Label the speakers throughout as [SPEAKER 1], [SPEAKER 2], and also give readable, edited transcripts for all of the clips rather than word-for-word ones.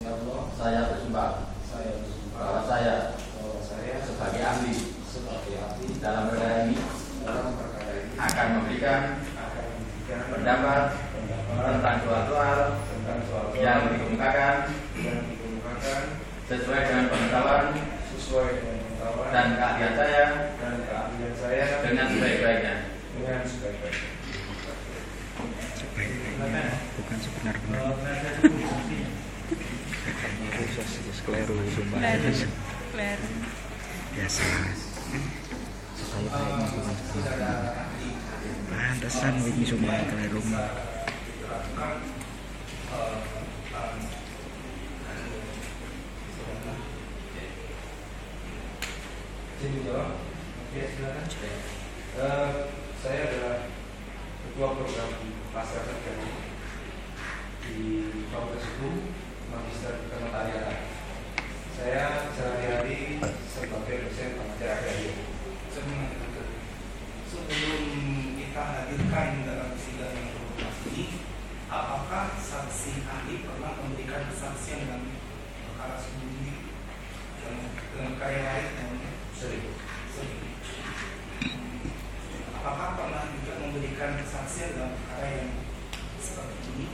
[SPEAKER 1] Saya bersumpah bahwa saya sebagai ahli dalam perkara ini akan memberikan pendapat tentang soal-soal yang dikemukakan sesuai dengan pengetahuan dan keahlian saya dengan sebaik-baiknya.
[SPEAKER 2] Bukan sebenar-benar kleru biasa supaya baiknya bukan sebenar-benar pantesan ini semua kleru.
[SPEAKER 3] Ya, silakan. Saya adalah ketua program pasca sarjana di Fakultas Hukum Magister Kenotariatan. Saya sehari-hari sebagai dosen pengajar agraria.
[SPEAKER 4] Sebelum kita hadirkan dalam sidang yang berhormat ini, apakah saksi ahli pernah memberikan kesaksian dalam perkara sebelumnya dalam perkara yang lain? Sering. Apakah pernah juga memberikan kesaksian dalam perkara yang seperti ini?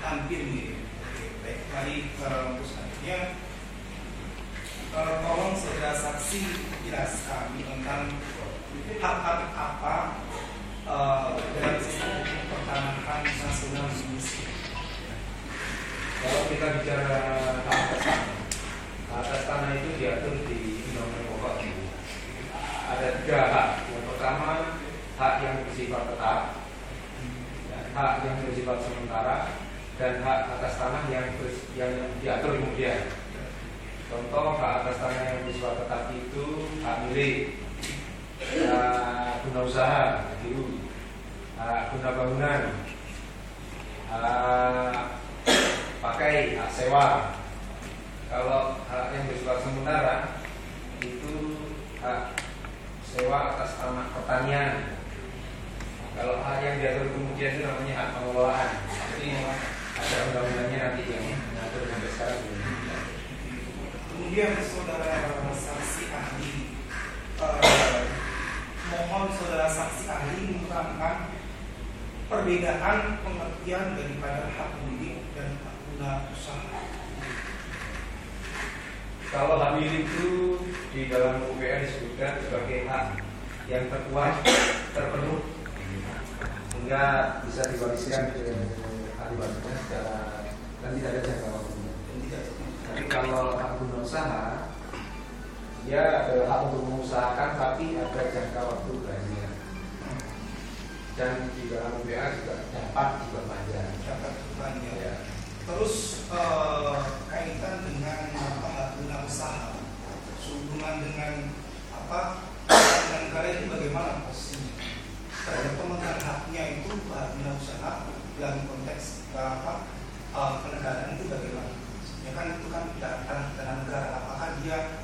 [SPEAKER 4] Hampir mirip. Baik, mari untuk selanjutnya. Tolong saudara saksi jelaskan tentang hak-hak apa dalam sistem hukum pertanahan nasional Indonesia.
[SPEAKER 3] Kalau kita bicara hak atas tanah itu diatur di Undang-Undang Pokok. Ada 3 hak. Yang pertama, hak yang bersifat tetap, hak yang bersifat sementara, dan hak atas tanah yang diatur kemudian. Contoh hak atas tanah yang bersifat tetap itu hak milik, hak guna usaha, hak guna bangunan, hak pakai, hak sewa. Kalau hak yang bersifat sementara itu hak sewa atas tanah pertanian. Kalau hak yang diatur kemudian itu namanya hak pengelolaan. Ini ada undang-undangnya nanti yang mengatur sampai sekarang.
[SPEAKER 4] Kemudian saudara saksi ahli, mohon saudara saksi ahli menerangkan perbedaan pengertian daripada hak milik dan hak guna usaha.
[SPEAKER 3] Kalau hak milik itu di dalam UPN disebutkan sebagai hak yang terkuat, terpenuh, sehingga bisa diwariskan ke ahli warisnya secara dan tidak ada jangka waktunya. Tapi kalau hak guna usaha, dia adalah hak untuk mengusahakan tapi ada jangka waktu berakhir. Dan di dalam UPN juga dapat diperpanjang. Ya.
[SPEAKER 4] Terus kaitan dengan hak guna usaha, sehubungan dengan dengan negara itu bagaimana posisinya terhadap pemegang haknya itu hak guna usaha dalam konteks penegakan itu bagaimana? Ya kan itu kan tanah negara. Apakah dia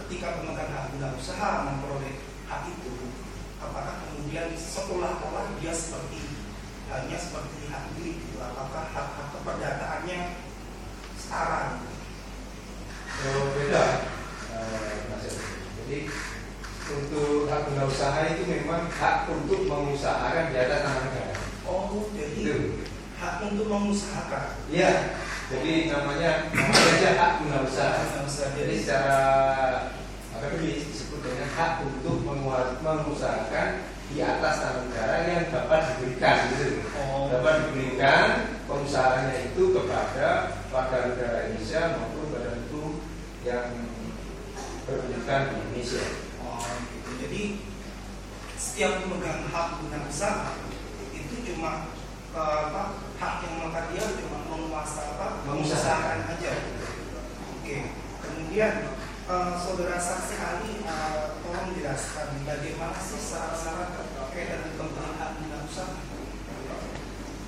[SPEAKER 4] ketika pemegang hak guna usaha memperoleh hak itu, apakah kemudian seolah-olah dia hanya seperti hak milik itu? Apakah hak keperdataannya setara?
[SPEAKER 3] Beda. Jadi untuk hak guna usaha itu memang hak untuk mengusahakan di atas tanah negara.
[SPEAKER 4] Oh, jadi hak untuk mengusahakan.
[SPEAKER 3] Iya. Jadi namanya saja hak guna usaha. Jadi secara akademis disebut dengan hak untuk mengusahakan di atas tanah negara yang dapat diberikan, gitu. Dapat diberikan pengusahaannya itu kepada warga negara Indonesia maupun badan hukum yang berpendidikan di Indonesia.
[SPEAKER 4] Gitu. Jadi setiap pemegang hak guna usaha itu cuma hak yang melekat dia cuma mengusahakan aja. Oke. Kemudian saudara saksi ahli, tolong jelaskan bagaimana sih syarat-syarat terkait dengan pemegang hak guna usaha?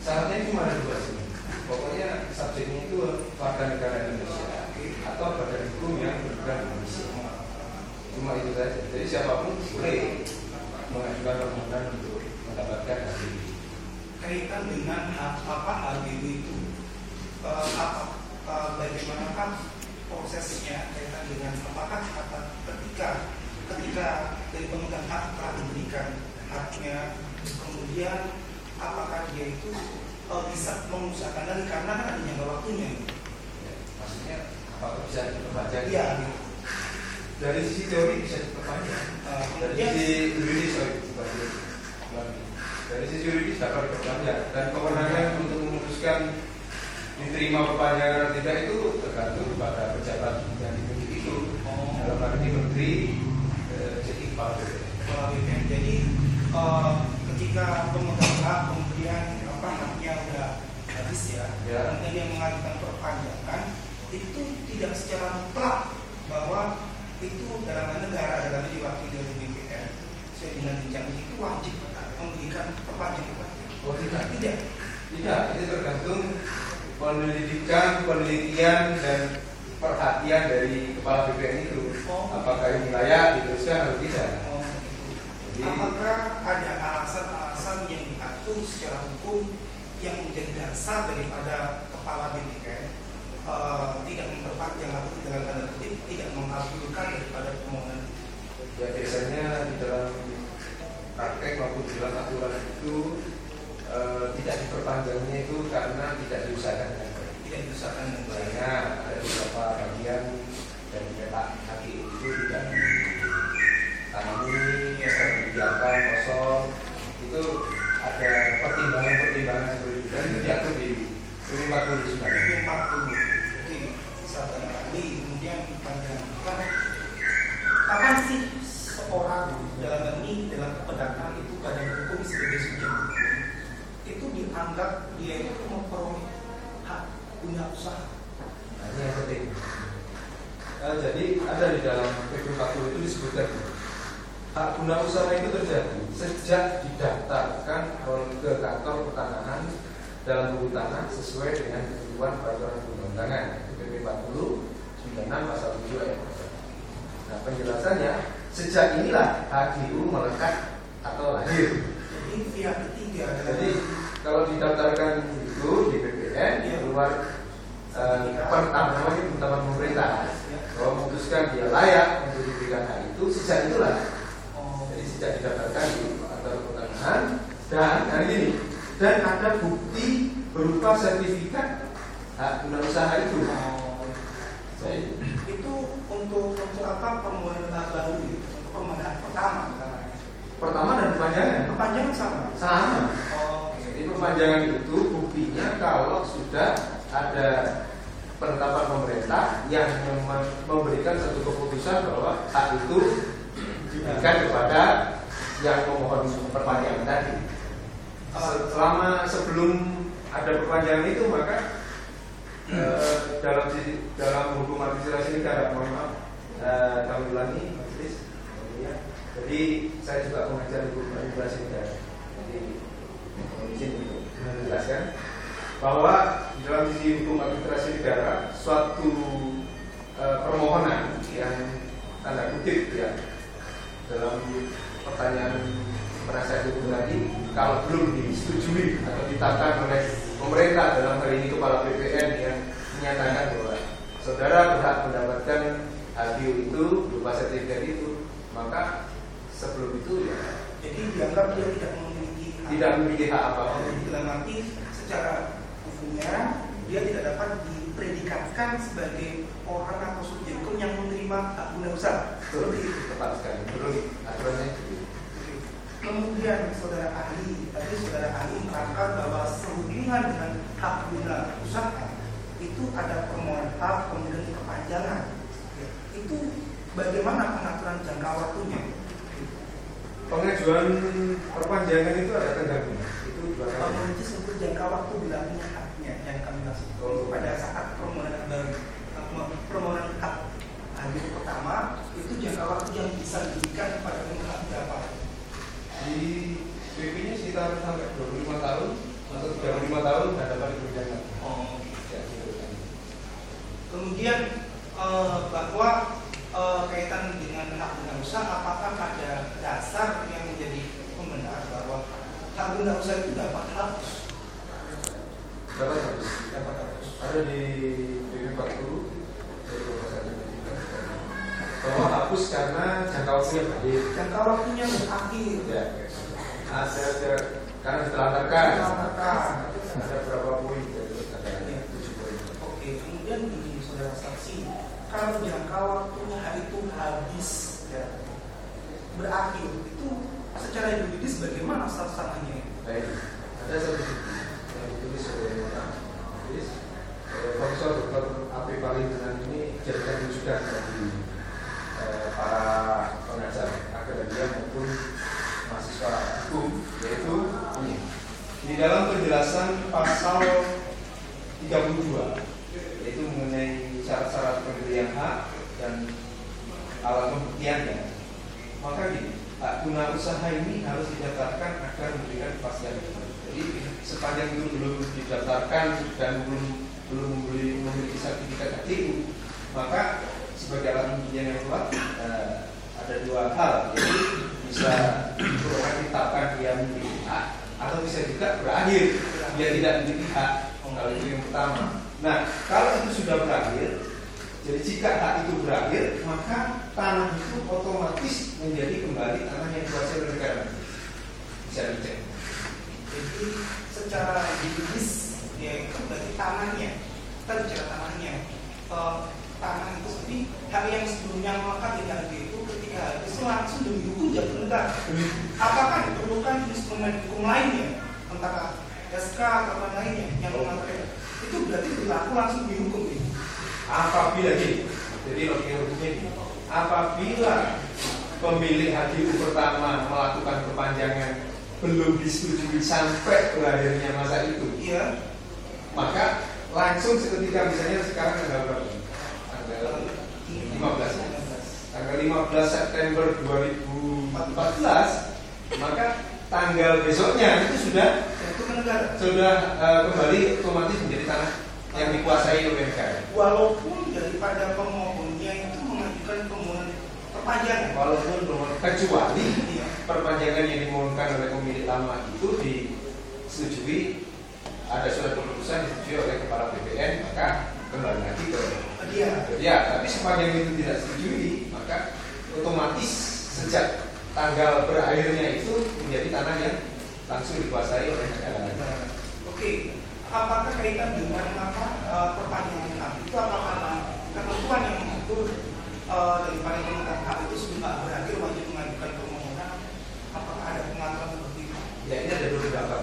[SPEAKER 3] Syaratnya cuma ada 2 sih. Pokoknya subjeknya itu warga negara Indonesia atau badan hukum yang berperan di Indonesia. Cuma itu saja. Jadi siapapun boleh mengajukan permohonan untuk mendapatkan hak ini.
[SPEAKER 4] Kaitan dengan hak HBB itu dengan apakah ketika dari pemegang hak telah diberikan haknya, kemudian apakah dia itu bisa mengusahakan lagi karena kan ada jangka waktunya.
[SPEAKER 3] Maksudnya apakah bisa diperpanjang?
[SPEAKER 4] Iya.
[SPEAKER 3] Dari sisi teori bisa diperpanjang. Dari sisi yuridis, dari sisi yuridis dapat diperpanjang, dan kewenangan untuk memutuskan diterima perpanjangan atau tidak itu tergantung pada pejabat yang dimiliki itu. Dalam hal ini menteri, jadi kepala BPN.
[SPEAKER 4] Jadi ketika pemegang hak kemudian haknya udah habis ya, kemudian dia mengajukan perpanjangan, itu tidak secara mutlak bahwa itu dalam negara dalam diwakili dari BPN sesuai dengan jenjang itu wajib memberikan perpanjangan.
[SPEAKER 3] Oh tidak,
[SPEAKER 4] tidak,
[SPEAKER 3] itu tergantung penyelidikan, penelitian dan perhatian dari kepala BPN itu. Apakah ini layak diteruskan atau tidak?
[SPEAKER 4] Jadi, apakah ada alasan-alasan yang diatur secara hukum yang menjadi dasar daripada kepala BPN tidak memperpanjang atau dengan tanda kutip tidak mengabulkan daripada permohonan?
[SPEAKER 3] Ya biasanya di dalam praktek maupun dalam aturan itu tidak diperpanjangnya itu karena tidak diusahakan dengan baik.
[SPEAKER 4] Tidak diusahakan dengan baik.
[SPEAKER 3] Misalnya ada beberapa bagian dari petak kaki itu tidak ditanami, dibiarkan kosong, itu ada pertimbangan seperti itu dan itu diatur di
[SPEAKER 4] 40. Sahabat ahli kemudian dipanjangkan. Kapan sih seorang dalam ini dalam kependataan itu badan hukum sebagai subjek hukum itu dianggap dia itu memperoleh hak guna usaha?
[SPEAKER 3] Nah, ini yang penting. Jadi ada di dalam PP 40 itu disebutkan hak guna usaha itu terjadi sejak didaftarkan ke kantor pertanahan dalam buku tanah sesuai dengan ketentuan peraturan perundang-undangan PP 40 96 pasal 7 ayat 1. Nah penjelasannya sejak inilah HGU melekat atau lahir.
[SPEAKER 4] Jadi pihak ketiga.
[SPEAKER 3] Jadi kalau didaftarkan itu di BPN dia keluar pertama pemerintah bahwa memutuskan dia layak untuk diberikan hak itu sejak itulah. Jadi sejak didaftarkan di kantor pertanahan dan hari ini dan ada bukti berupa sertifikat hak guna usaha itu.
[SPEAKER 4] Itu untuk apa permohonan tahap baru itu? Untuk permohonan pertama dan perpanjangan sama. Jadi
[SPEAKER 3] perpanjangan itu buktinya kalau sudah ada penetapan pemerintah yang memberikan satu keputusan bahwa hak itu diberikan kepada yang memohon perpanjangan tadi. Selama sebelum ada perpanjangan itu maka dalam hukum administrasi negara, mohon maaf, kami ulangi majelis. Jadi saya juga mengajar hukum administrasi negara. Jadi izin untuk menjelaskan bahwa di dalam sisi hukum administrasi negara suatu permohonan yang tanda kutip ya dalam pertanyaan penasihat hukum tadi kalau belum disetujui atau ditetapkan oleh pemerintah dalam hal ini kepala BPN yang menyatakan bahwa saudara berhak mendapatkan HGU itu berupa sertifikat itu, maka sebelum itu ya
[SPEAKER 4] jadi dianggap dia tidak memiliki
[SPEAKER 3] hak apa-apa.
[SPEAKER 4] Dalam arti secara hukumnya dia tidak dapat dipredikatkan sebagai orang atau subjek hukum yang menerima hak guna usaha.
[SPEAKER 3] Seperti itu tepat sekali. Menurut aturannya.
[SPEAKER 4] Kemudian saudara ahli menerangkan bahwa sehubungan dengan hak guna usaha itu ada permohonan hak kemudian perpanjangan. Itu bagaimana pengaturan jangka waktunya?
[SPEAKER 3] Pengajuan perpanjangan itu ada tenggatnya. Itu
[SPEAKER 4] Menunjuk untuk jangka waktu bilangnya haknya yang kami maksud. Pada saat permohonan hak HGU pertama itu jangka waktu yang bisa diberikan kepada pemohon berapa?
[SPEAKER 3] Di PP-nya sekitar sampai 25 tahun atau 35 tahun dan dapat diperpanjang.
[SPEAKER 4] Kemudian bahwa kaitan dengan hak guna usaha, apakah ada dasar yang menjadi pembenar bahwa hak guna usaha itu dapat hapus?
[SPEAKER 3] Dapat hapus. Ada di PP 40 dari pasal 3. hapus karena jangka waktunya berakhir.
[SPEAKER 4] Jangka waktunya berakhir.
[SPEAKER 3] Ya. Ada karena ditelantarkan. Ada berapa poin? Ada 7 poin.
[SPEAKER 4] Oke, kemudian begini saudara saksi, kalau jangka waktunya itu habis ya, berakhir, itu secara yuridis bagaimana status tanahnya?
[SPEAKER 3] Baik, ada satu buku yang ditulis oleh Profesor Dr. AP Palintunan ini jadikan rujukan bagi para pengajar akademia maupun mahasiswa hukum, yaitu ini. Di dalam penjelasan pasal 32, yaitu mengenai syarat-syarat pemberian hak dan alat pembuktiannya, maka gini, hak guna usaha ini harus didaftarkan agar memberikan kepastian. Jadi sepanjang itu belum didaftarkan dan belum memiliki sertifikat HGU, maka sebagai alat pembuktian yang kuat ada dua hal, yaitu bisa ditetapkan dia memiliki hak, atau bisa juga berakhir dia tidak memiliki hak. Kalau itu yang pertama. Nah, kalau itu sudah berakhir, jadi jika hak itu berakhir, maka tanah itu otomatis menjadi kembali tanah yang dikuasai oleh negara. Bisa dicek.
[SPEAKER 4] Jadi secara yuridis ya itu berarti tanahnya, kita bicara tanahnya. Tanah itu seperti hak yang sebelumnya melekat di harga itu ketika habis itu langsung demi hukum jadi benar. Apakah diperlukan instrumen hukum lainnya, entah SK atau lainnya yang mengatur itu berarti berlaku langsung dihukum ini?
[SPEAKER 3] Apabila gini, jadi logika hukumnya ini, apabila pemilik HGU pertama melakukan perpanjangan belum disetujui sampai berakhirnya masa itu,
[SPEAKER 4] iya,
[SPEAKER 3] maka langsung seketika, misalnya sekarang tanggal berapa? Tanggal 15. Tanggal 15 September 2014, maka tanggal besoknya itu sudah kembali otomatis menjadi tanah yang dikuasai oleh negara.
[SPEAKER 4] Walaupun daripada pemohonnya itu mengajukan permohonan perpanjangan,
[SPEAKER 3] walaupun kecuali perpanjangan yang dimohonkan oleh pemilik lama itu disetujui, ada surat keputusan disetujui oleh kepala BPN, maka kembali lagi ke dia. Ya, tapi sepanjang itu tidak disetujui, maka otomatis sejak tanggal berakhirnya itu menjadi tanah yang langsung dikuasai oleh negara.
[SPEAKER 4] Oke, apakah kaitan dengan perpanjangan hak itu, apakah ketentuan yang mengatur daripada permohonan hak itu sudah berakhir wajib mengajukan permohonan? Apakah ada pengaturan seperti itu?
[SPEAKER 3] Ya, ini ada dua pendapat.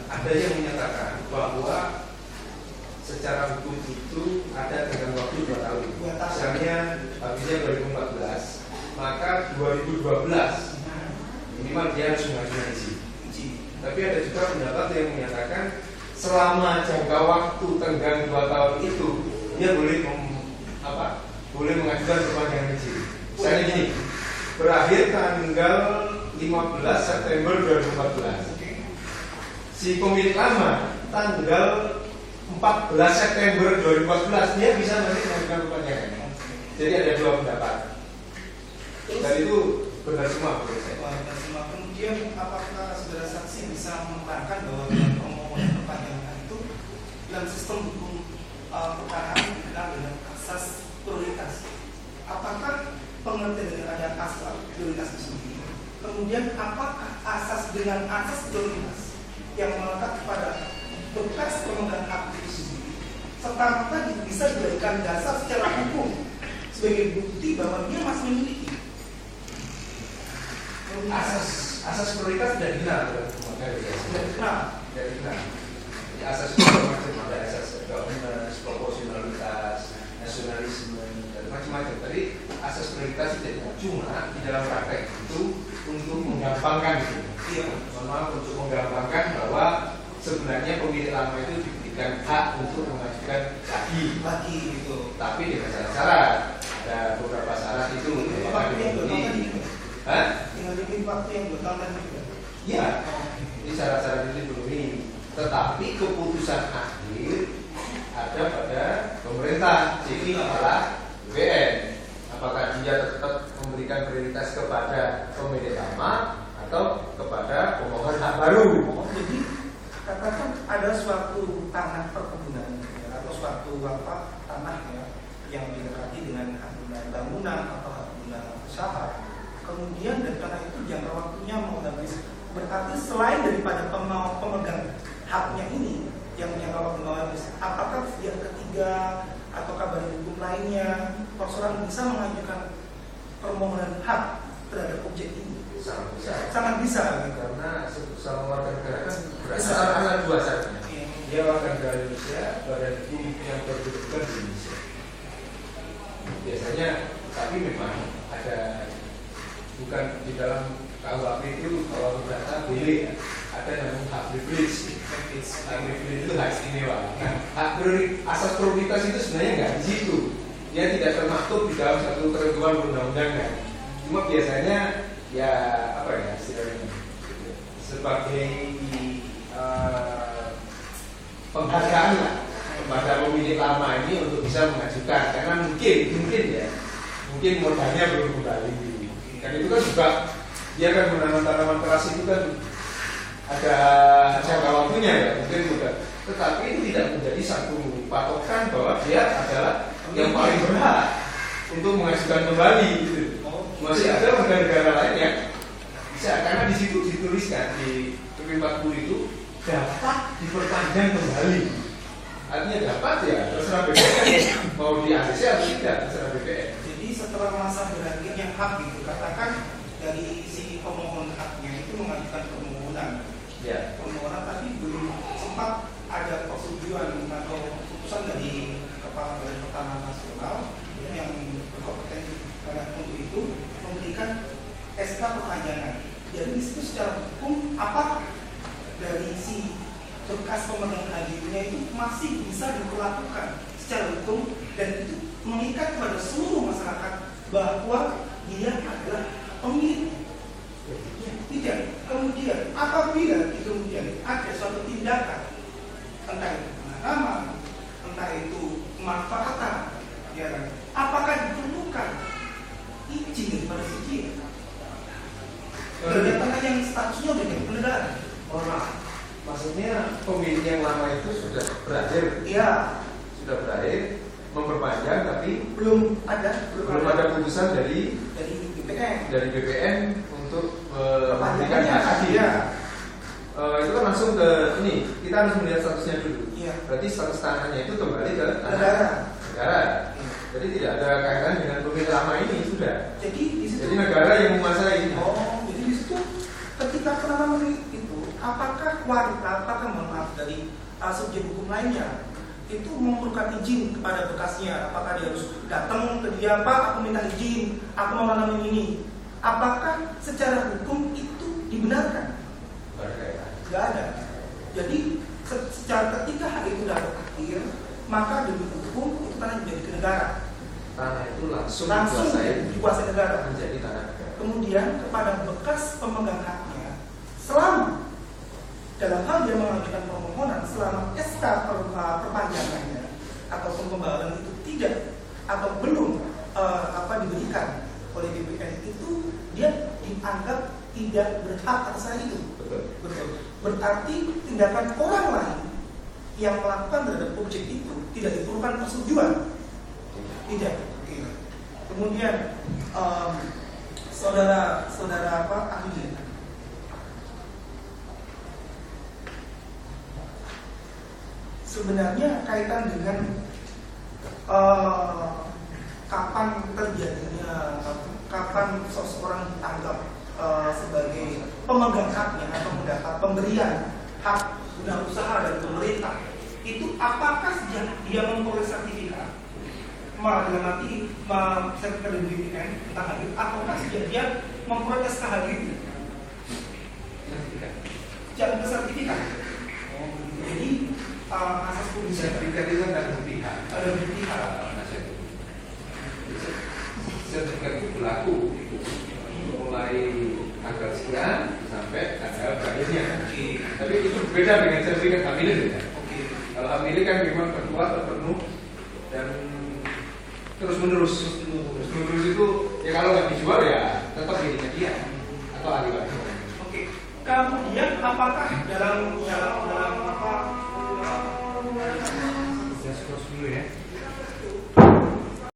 [SPEAKER 3] Ada yang menyatakan bahwa secara hukum itu ada tenggang waktu 2 tahun. Misalnya habisnya 2014, maka 2012 minimal dia harus mengajukan izin. Tapi ada juga pendapat yang menyatakan selama jangka waktu tenggang 2 tahun itu dia boleh mengajukan perpanjangan izin. Misalnya gini, berakhir tanggal 15 September 2014. Si pemilik lama tanggal 14 September 2014 dia bisa nanti mengajukan perpanjangan. Jadi ada dua pendapat. Dan itu benar semua menurut saya.
[SPEAKER 4] Kemudian apakah saudara saksi bisa menerangkan bahwa dalam permohonan perpanjangan itu dalam sistem hukum perkaraan dikenal dengan asas prioritas? Apakah pengertian dengan ada asas prioritas itu sendiri? Kemudian apakah asas dengan asas prioritas yang melekat pada bekas pemegang hak itu sendiri serta tadi bisa dijadikan dasar secara hukum sebagai bukti bahwa dia masih memiliki
[SPEAKER 3] asas prioritas tidak dikenal, tidak dikenal. Asas macam ada asas governance, proporsionalitas, nasionalisme, dan macam-macam. Tadi asas prioritas itu tidak cuma di dalam praktek itu untuk menggampangkan itu. Untuk menggampangkan bahwa sebenarnya pemilik lama itu diberikan hak untuk mengajukan lagi gitu. Tapi dengan syarat-syarat. Ada beberapa syarat itu.
[SPEAKER 4] Dengan waktu yang bertahun-tahun juga.
[SPEAKER 3] Iya. Ini syarat-syarat itu dipenuhi. Tetapi keputusan akhir ada pada pemerintah, jadi kepala BPN. Apakah dia tetap memberikan prioritas kepada pemilik lama atau kepada pemohon hak baru?
[SPEAKER 4] Jadi katakan ada suatu tanah perkebunan atau suatu tanah yang didekati dengan hak guna bangunan atau hak guna usaha, kemudian dan karena itu jangka waktunya mau habis, berarti selain daripada pemegang haknya ini yang jangka waktu mau habis, apakah pihak ketiga atau badan hukum lainnya persoalan bisa mengajukan permohonan hak terhadap objek ini? Sangat bisa gitu.
[SPEAKER 3] Karena sama warga negara kan berasal dua syaratnya. Dia warga negara Indonesia, badan hukum yang berkedudukan di Indonesia. Biasanya, tapi memang ada, bukan di dalam KUHP itu kalau berdata boleh ada namanya hak privilege. Hak privilege itu hak istimewa. Nah, hak asas prioritas itu sebenarnya nggak di situ. Dia tidak termaktub di dalam satu ketentuan undang-undangan. Cuma biasanya ya apa ya istilahnya sebagai penghargaan lah kepada pemilik lama ini untuk bisa mengajukan, karena mungkin modalnya belum kembali. Dan itu kan juga dia kan menanam tanaman keras itu kan ada jangka waktunya ya, mungkin juga. Tetapi itu tidak menjadi satu patokan bahwa dia adalah yang paling berhak untuk mengajukan kembali gitu. Masih ada warga negara lain yang bisa, karena di situ dituliskan di PP 40 itu dapat diperpanjang kembali. Artinya dapat ya terserah BPN mau di ACC atau tidak, terserah BPN.
[SPEAKER 4] Jadi setelah masa berakhirnya hak itu, katakan dari si pemohon haknya itu mengajukan permohonan, permohonan tapi belum sempat ada persetujuan atau keputusan dari Kepala Badan Pertanahan Nasional yang berkompetensi untuk itu memberikan SK perpanjangan. Jadi itu secara hukum apakah dari si bekas pemegang HGU-nya itu masih bisa diperlakukan secara hukum dan itu mengikat kepada seluruh masyarakat bahwa dia adalah pemilik. Tidak. Kemudian apabila kemudian ada suatu tindakan, entah itu pengalaman, entah itu pemanfaatan, ya kan? Apakah diperlukan izin daripada si dia? Ternyata yang statusnya dengan penegak.
[SPEAKER 3] Maksudnya pemilik yang lama itu sudah berakhir.
[SPEAKER 4] Iya.
[SPEAKER 3] Sudah berakhir, memperpanjang tapi
[SPEAKER 4] belum ada
[SPEAKER 3] putusan dari BPN untuk memberikan hak haji.
[SPEAKER 4] Ya.
[SPEAKER 3] Itu kan langsung ke ini, kita harus melihat statusnya dulu.
[SPEAKER 4] Iya.
[SPEAKER 3] Berarti status tanahnya itu kembali ke
[SPEAKER 4] negara.
[SPEAKER 3] Jadi tidak ada kaitan dengan pemilik lama ini sudah.
[SPEAKER 4] Jadi di situ,
[SPEAKER 3] jadi negara yang menguasai.
[SPEAKER 4] Jadi di situ ketika penanaman itu, apakah wanita, apakah mohon maaf dari subjek hukum lainnya itu memerlukan izin kepada bekasnya? Apakah dia harus datang ke dia, Pak, aku minta izin, aku mau menanam ini? Apakah secara hukum itu dibenarkan? Tidak ada. Jadi secara ketika hal itu sudah berakhir, maka demi hukum itu tanah menjadi ke negara.
[SPEAKER 3] Tanah itu langsung
[SPEAKER 4] dikuasai negara.
[SPEAKER 3] Menjadi tanah negara.
[SPEAKER 4] Kemudian kepada bekas pemegang haknya, selama dalam hal dia mengajukan permohonan, selama SK perpanjangannya ataupun pembahasan itu tidak atau belum diberikan oleh BPN, itu dia dianggap tidak berhak atas hal itu. Betul. Berarti tindakan orang lain yang melakukan terhadap objek itu tidak diperlukan persetujuan. Tidak. Kemudian saudara ahli, sebenarnya kaitan dengan kapan terjadinya, kapan seseorang dianggap sebagai pemegang haknya atau mendapat pemberian hak guna usaha dari pemerintah, itu apakah sejak dia memperoleh sertifikat nanti sertifikat dari BPN tentang hal itu, ataukah sejak dia memperoleh SK HGU? Jangan ke sertifikat. Jadi asas kondisi
[SPEAKER 3] sertifikat itu ada berpihak. Sertifikat itu berlaku mulai tanggal sekian sampai tanggal berakhirnya. Tapi itu berbeda dengan sertifikat hamilir ya. Kalau hamilir kan memang terkuat, terpenuh dan terus menerus itu ya, kalau nggak dijual ya tetap miliknya dia atau ahli waris.
[SPEAKER 4] Kemudian apakah dalam apa?